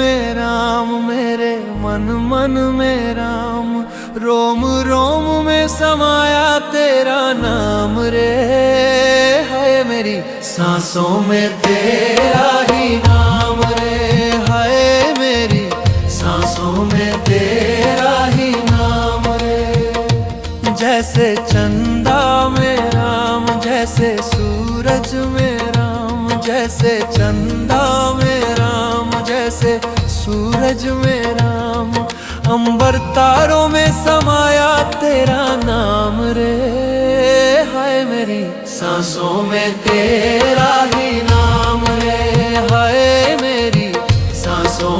में राम, मेरे मन मन में राम, रोम रोम में समाया तेरा नाम रे। हाय मेरी सांसों में तेरा ही नाम रे, हाय मेरी सांसों में तेरा ही नाम रे। जैसे चंदा में राम, जैसे सूरज में राम, जैसे चंदा में राम, जैसे सूरज में राम, अंबर तारों में समाया तेरा नाम रे। हाय मेरी सांसों में तेरा ही नाम रे, हाय मेरी सांसों